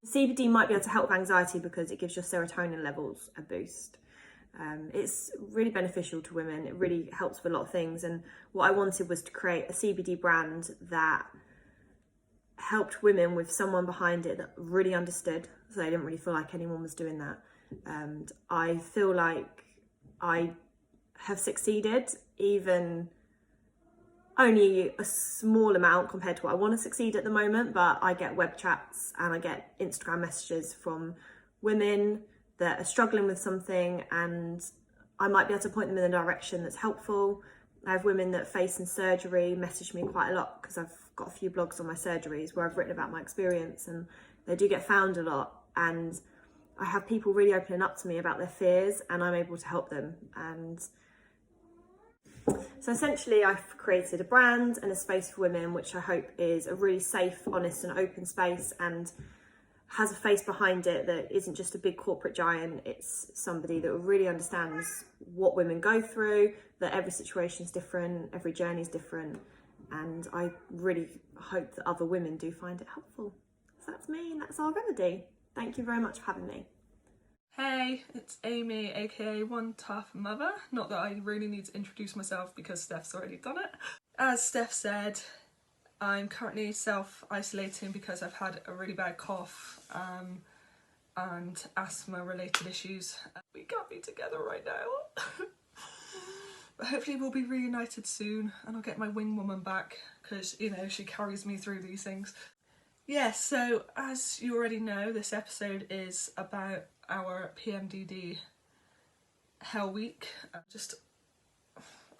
CBD might be able to help with anxiety because it gives your serotonin levels a boost. It's really beneficial to women. It really helps with a lot of things. And what I wanted was to create a CBD brand that helped women with someone behind it that really understood, so they didn't really feel like anyone was doing that. And I feel like I have succeeded, even only a small amount compared to what I want to succeed at the moment, but I get web chats and I get Instagram messages from women that are struggling with something, and I might be able to point them in a direction that's helpful. I have women that facing surgery message me quite a lot because I've got a few blogs on my surgeries where I've written about my experience, and they do get found a lot, and I have people really opening up to me about their fears, and I'm able to help them. And so essentially I've created a brand and a space for women, which I hope is a really safe, honest and open space, and has a face behind it that isn't just a big corporate giant. It's somebody that really understands what women go through, that every situation is different, every journey is different, and I really hope that other women do find it helpful. So that's me, and that's our remedy. Thank you very much for having me. Hey, it's Amy, aka One Tough Mother. Not that I really need to introduce myself because Steph's already done it. As Steph said, I'm currently self-isolating because I've had a really bad cough and asthma related issues. We can't be together right now. But hopefully we'll be reunited soon and I'll get my wing woman back because, you know, she carries me through these things. Yes, so as you already know, this episode is about our PMDD Hell Week, just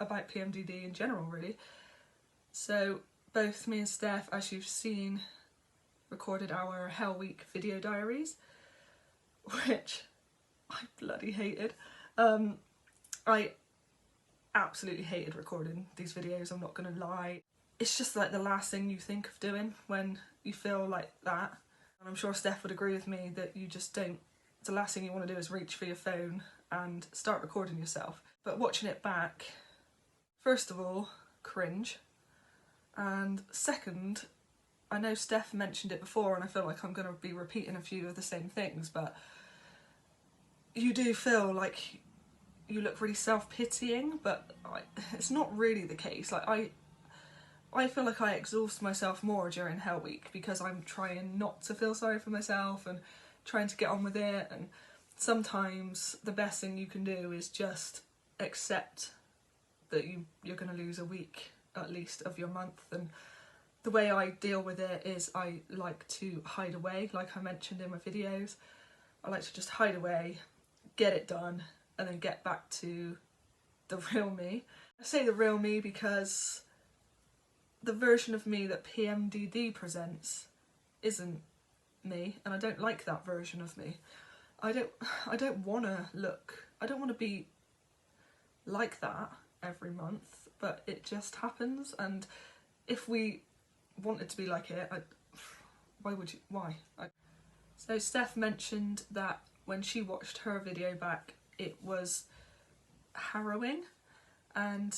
about PMDD in general really. So both me and Steph, as you've seen, recorded our Hell Week video diaries, which I bloody hated. I absolutely hated recording these videos, I'm not gonna lie. It's just like the last thing you think of doing when you feel like that. And I'm sure Steph would agree with me that you just don't, the last thing you want to do is reach for your phone and start recording yourself. But watching it back, first of all, cringe. And second, I know Steph mentioned it before and I feel like I'm going to be repeating a few of the same things, but you do feel like you look really self-pitying, but it's not really the case. Like I feel like I exhaust myself more during Hell Week because I'm trying not to feel sorry for myself and trying to get on with it, and sometimes the best thing you can do is just accept that you're going to lose a week at least of your month. And the way I deal with it is I like to hide away, like I mentioned in my videos. I like to just hide away, get it done, and then get back to the real me. I say the real me because the version of me that PMDD presents isn't me, and I don't like that version of me. I don't want to be like that every month, but it just happens. And if we wanted to be like it, why? So Steph mentioned that when she watched her video back, it was harrowing, and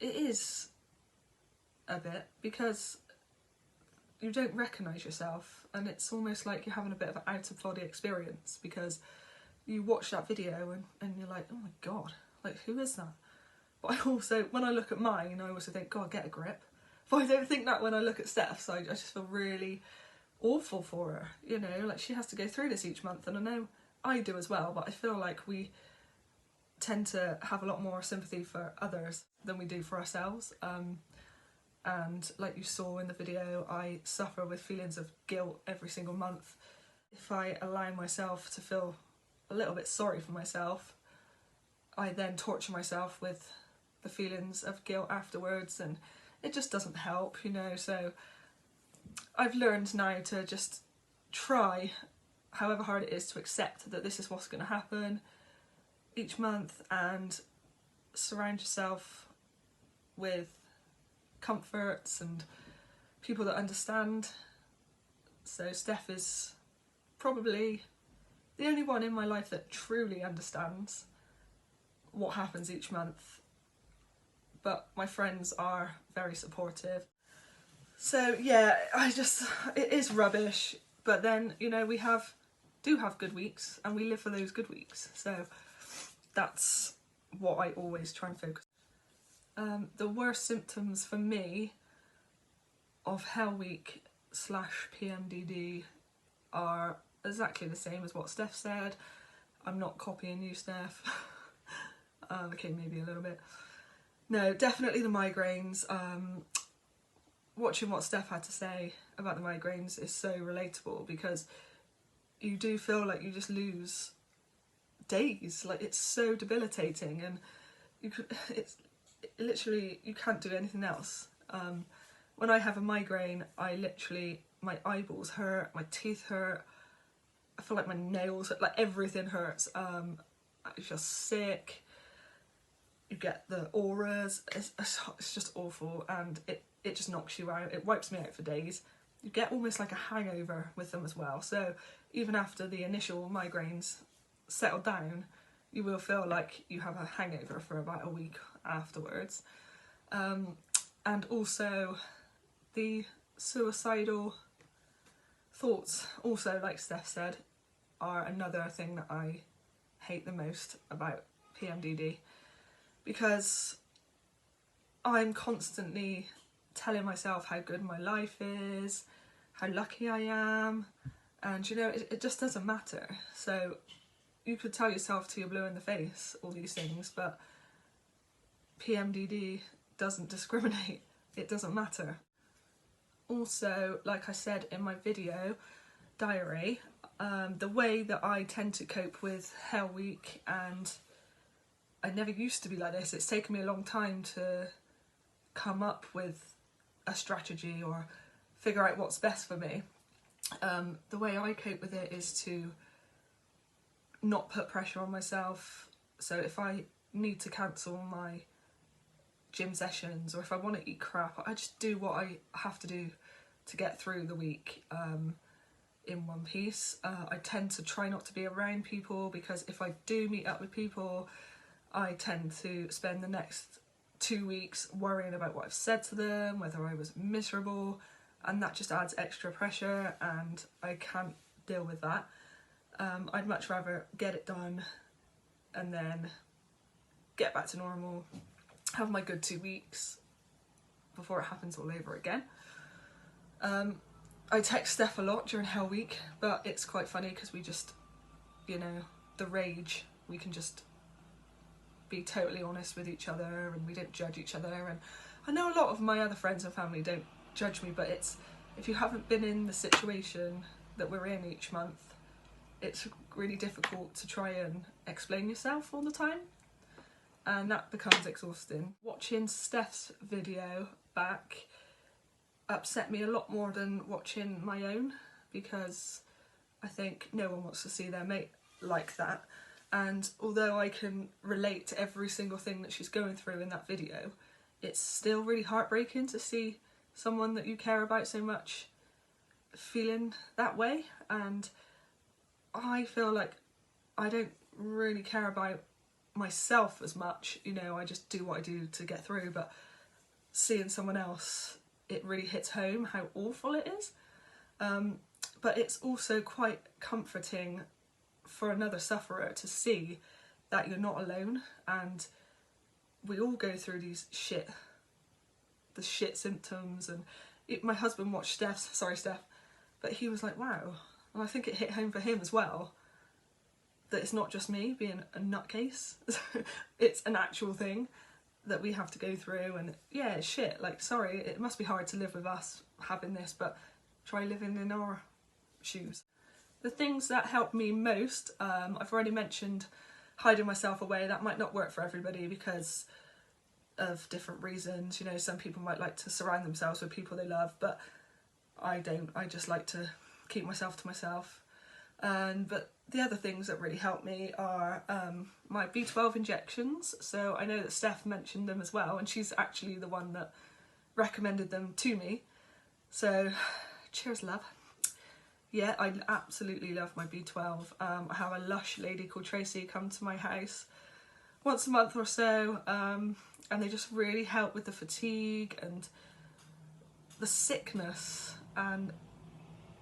it is a bit because you don't recognise yourself, and it's almost like you're having a bit of an out-of-body experience because you watch that video and you're like, oh my god, like who is that? But I also, when I look at mine, I also think, God, get a grip. But I don't think that when I look at Steph's, I just feel really awful for her, you know, like she has to go through this each month, and I know I do as well, but I feel like we tend to have a lot more sympathy for others than we do for ourselves. And like you saw in the video, I suffer with feelings of guilt every single month. If I allow myself to feel a little bit sorry for myself, I then torture myself with the feelings of guilt afterwards, and it just doesn't help, you know. So I've learned now to just try, however hard it is, to accept that this is what's going to happen each month, and surround yourself with comforts and people that understand. So Steph is probably the only one in my life that truly understands what happens each month, but my friends are very supportive. So yeah, it is rubbish, but then, you know, we do have good weeks, and we live for those good weeks. So that's what I always try and focus on. The worst symptoms for me of Hell Week / PMDD are exactly the same as what Steph said. I'm not copying you, Steph. Okay, maybe a little bit. No, definitely the migraines. Watching what Steph had to say about the migraines is so relatable, because you do feel like you just lose days. Like, it's so debilitating, and literally you can't do anything else. When I have a migraine, my eyeballs hurt, my teeth hurt, I feel like my nails, like everything hurts. I feel sick. You get the auras. It's just awful, and it just knocks you out. It wipes me out for days. You get almost like a hangover with them as well. So even after the initial migraines settle down, you will feel like you have a hangover for about a week afterwards. And also the suicidal thoughts, also, like Steph said, are another thing that I hate the most about PMDD, because I'm constantly telling myself how good my life is, how lucky I am, and you know, it just doesn't matter. So you could tell yourself till you're blue in the face all these things, but PMDD doesn't discriminate. It doesn't matter. Also, like I said in my video diary, the way that I tend to cope with Hell Week, and I never used to be like this, it's taken me a long time to come up with a strategy or figure out what's best for me. The way I cope with it is to not put pressure on myself. So if I need to cancel my gym sessions, or if I want to eat crap, I just do what I have to do to get through the week in one piece. I tend to try not to be around people, because if I do meet up with people, I tend to spend the next 2 weeks worrying about what I've said to them, whether I was miserable, and that just adds extra pressure, and I can't deal with that. I'd much rather get it done and then get back to normal, have my good 2 weeks before it happens all over again. I text Steph a lot during Hell Week, but it's quite funny because we just, you know, the rage, we can just be totally honest with each other, and we don't judge each other. And I know a lot of my other friends and family don't judge me, but it's, if you haven't been in the situation that we're in each month, it's really difficult to try and explain yourself all the time, and that becomes exhausting. Watching Steph's video back upset me a lot more than watching my own, because I think no one wants to see their mate like that. And although I can relate to every single thing that she's going through in that video, it's still really heartbreaking to see someone that you care about so much feeling that way. And I feel like I don't really care about myself as much, you know, I just do what I do to get through, but seeing someone else, it really hits home how awful it is. But it's also quite comforting for another sufferer to see that you're not alone, and we all go through these shit symptoms. And my husband watched Steph, but he was like, wow. And I think it hit home for him as well, that it's not just me being a nutcase. It's an actual thing that we have to go through. And yeah, it's shit, like, sorry, it must be hard to live with us having this, but try living in our shoes. The things that help me most, I've already mentioned hiding myself away. That might not work for everybody, because of different reasons. You know, some people might like to surround themselves with people they love, but I don't. I just like to keep myself to myself. But the other things that really help me are my B12 injections. So I know that Steph mentioned them as well, and she's actually the one that recommended them to me. So cheers, love. Yeah, I absolutely love my B12. I have a lush lady called Tracy come to my house once a month or so, and they just really help with the fatigue and the sickness and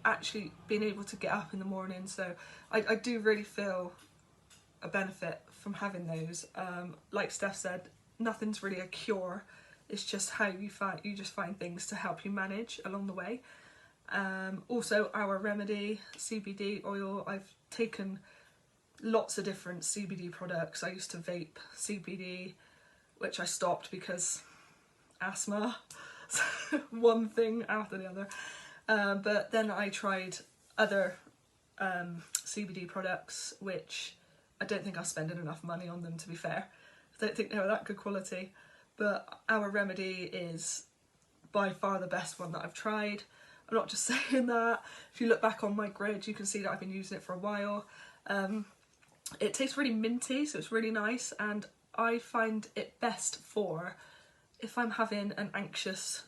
actually being able to get up in the morning. So I do really feel a benefit from having those. Like Steph said, nothing's really a cure. It's just how you just find things to help you manage along the way. Also, our Remedy CBD oil. I've taken lots of different CBD products. I used to vape CBD, which I stopped because asthma. One thing after the other. But then I tried other CBD products, which I don't think I'm spending enough money on them, to be fair. I don't think they were that good quality. But our Remedy is by far the best one that I've tried. I'm not just saying that. If you look back on my grid, you can see that I've been using it for a while. It tastes really minty, so it's really nice, and I find it best for if I'm having an anxious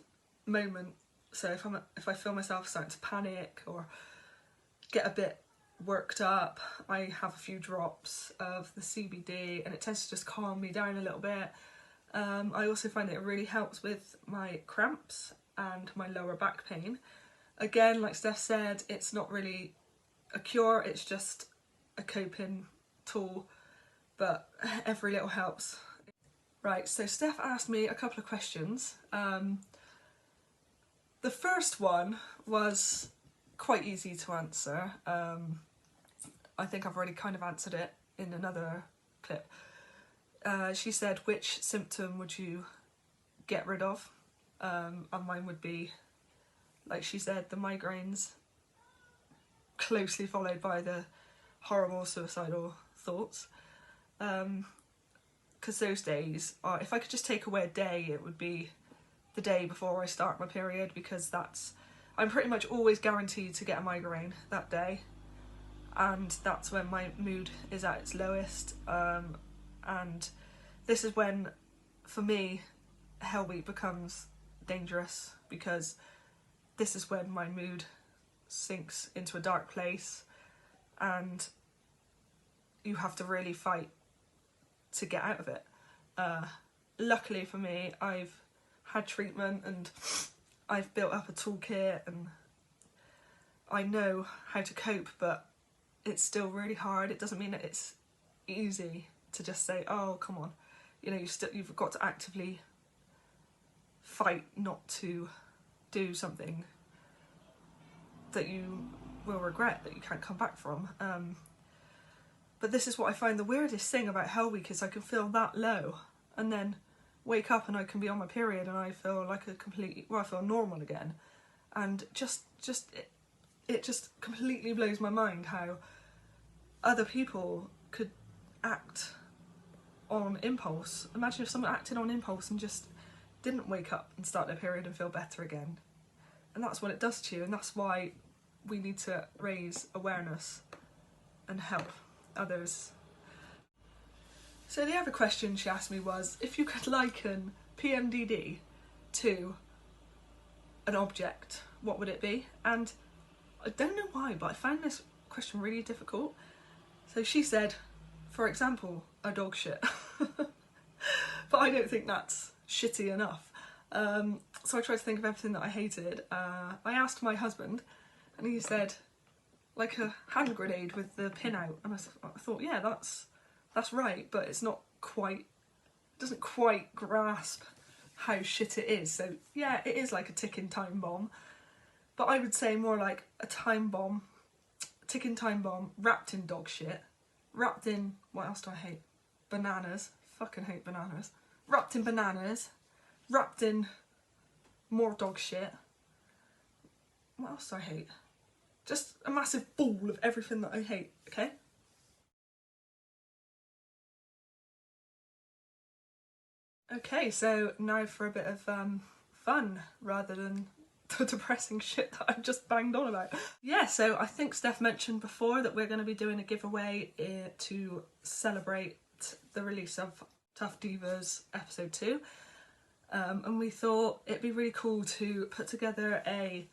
moment. So if I feel myself starting to panic or get a bit worked up, I have a few drops of the CBD, and it tends to just calm me down a little bit. I also find that it really helps with my cramps and my lower back pain. Again, like Steph said, it's not really a cure, it's just a coping tool, but every little helps. Right, so Steph asked me a couple of questions. The first one was quite easy to answer. I think I've already kind of answered it in another clip. She said, which symptom would you get rid of? And mine would be, like she said, the migraines, closely followed by the horrible suicidal thoughts. Because those days are, if I could just take away a day, it would be the day before I start my period, because I'm pretty much always guaranteed to get a migraine that day, and that's when my mood is at its lowest. And this is when, for me, Hell Week becomes dangerous, because this is when my mood sinks into a dark place and you have to really fight to get out of it. Luckily for me, I've had treatment and I've built up a toolkit and I know how to cope, but it's still really hard. It doesn't mean that it's easy to just say, oh, come on. You know, you've got to actively fight not to do something that you will regret, that you can't come back from. But this is what I find the weirdest thing about Hell Week is I can feel that low and then wake up and I can be on my period and I feel like I feel normal again. And it just completely blows my mind how other people could act on impulse. Imagine if someone acted on impulse and just didn't wake up and start their period and feel better again. And that's what it does to you, and that's why we need to raise awareness and help others. So the other question she asked me was, if you could liken PMDD to an object, what would it be? And I don't know why, but I found this question really difficult. So she said, for example, a dog shit. But I don't think that's shitty enough. So I tried to think of everything that I hated. I asked my husband and he said, like a hand grenade with the pin out. And I thought, yeah, that's right, but it's not quite, it doesn't quite grasp how shit it is. So yeah, it is like a ticking time bomb, but I would say more like a time bomb, a ticking time bomb wrapped in dog shit, wrapped in, what else do I hate? Bananas. Fucking hate bananas. Wrapped in bananas, wrapped in more dog shit. What else do I hate? Just a massive ball of everything that I hate, okay? Okay, so now for a bit of fun rather than the depressing shit that I've just banged on about. Yeah, so I think Steph mentioned before that we're going to be doing a giveaway to celebrate the release of Tuff Divas episode 2. And we thought it'd be really cool to put together a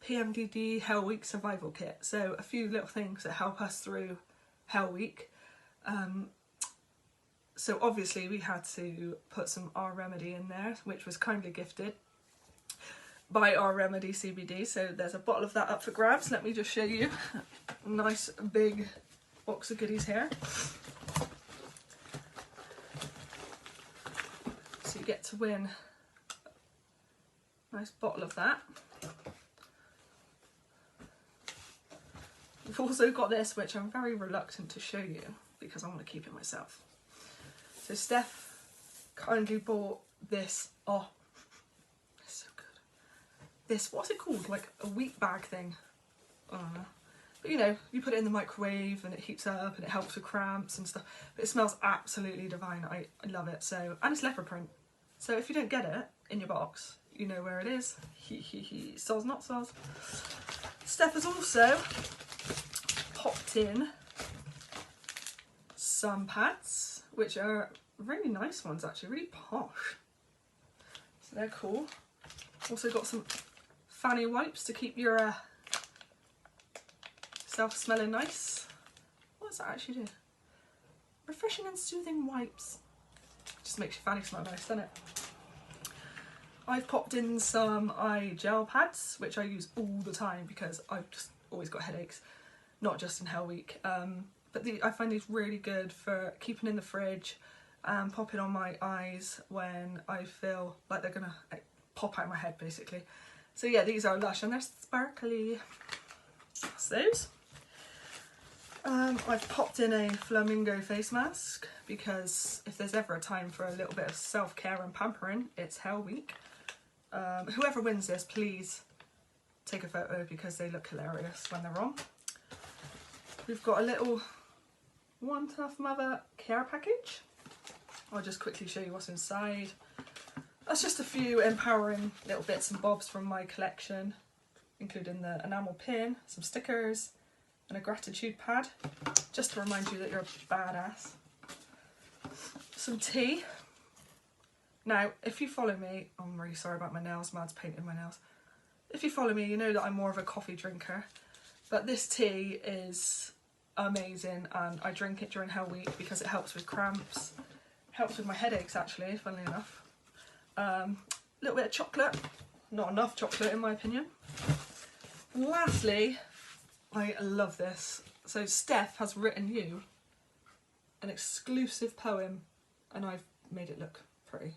PMDD Hell Week survival kit. So a few little things that help us through Hell Week. So obviously we had to put some Our Remedy in there, which was kindly gifted by Our Remedy CBD. So there's a bottle of that up for grabs. Let me just show you. Nice big box of goodies here. So you get to win a nice bottle of that. We've also got this, which I'm very reluctant to show you because I want to keep it myself. So Steph kindly bought this. Oh, it's so good. This, what's it called? Like a wheat bag thing. I don't know. But you know, you put it in the microwave and it heats up and it helps with cramps and stuff. But it smells absolutely divine. I love it. So, and it's leopard print. So if you don't get it in your box, you know where it is. Soz not soz. Steph has also popped in some pads, which are really nice ones actually, really posh. So they're cool. Also got some fanny wipes to keep your self smelling nice. What does that actually do? Refreshing and soothing wipes. Just makes your fanny smell nice, doesn't it? I've popped in some eye gel pads, which I use all the time because I've just always got headaches, not just in Hell Week. But I find these really good for keeping in the fridge and popping on my eyes when I feel like they're gonna pop out of my head, basically. So yeah, these are lush and they're sparkly. That's those. I've popped in a flamingo face mask because if there's ever a time for a little bit of self-care and pampering, it's Hell Week. Whoever wins this, please take a photo because they look hilarious when they're on. We've got a little One Tuff Mother care package. I'll just quickly show you what's inside. That's just a few empowering little bits and bobs from my collection, including the enamel pin, some stickers, and a gratitude pad, just to remind you that you're a badass. Some tea. Now, if you follow me, I'm really sorry about my nails, Mad's painted my nails. If you follow me, you know that I'm more of a coffee drinker, but this tea is amazing and I drink it during Hell Week because it helps with cramps, helps with my headaches actually, funnily enough. A little bit of chocolate, not enough chocolate in my opinion. And lastly, I love this. So Steph has written you an exclusive poem and I've made it look pretty.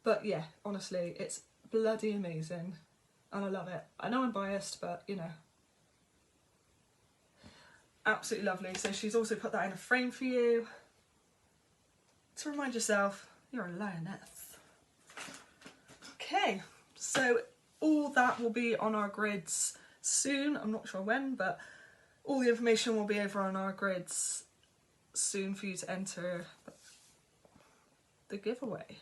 But yeah, honestly, it's bloody amazing and I love it. I know I'm biased, but you know, absolutely lovely. So she's also put that in a frame for you to remind yourself you're a lioness. Okay, so all that will be on our grids soon. I'm not sure when, but all the information will be over on our grids soon for you to enter the giveaway.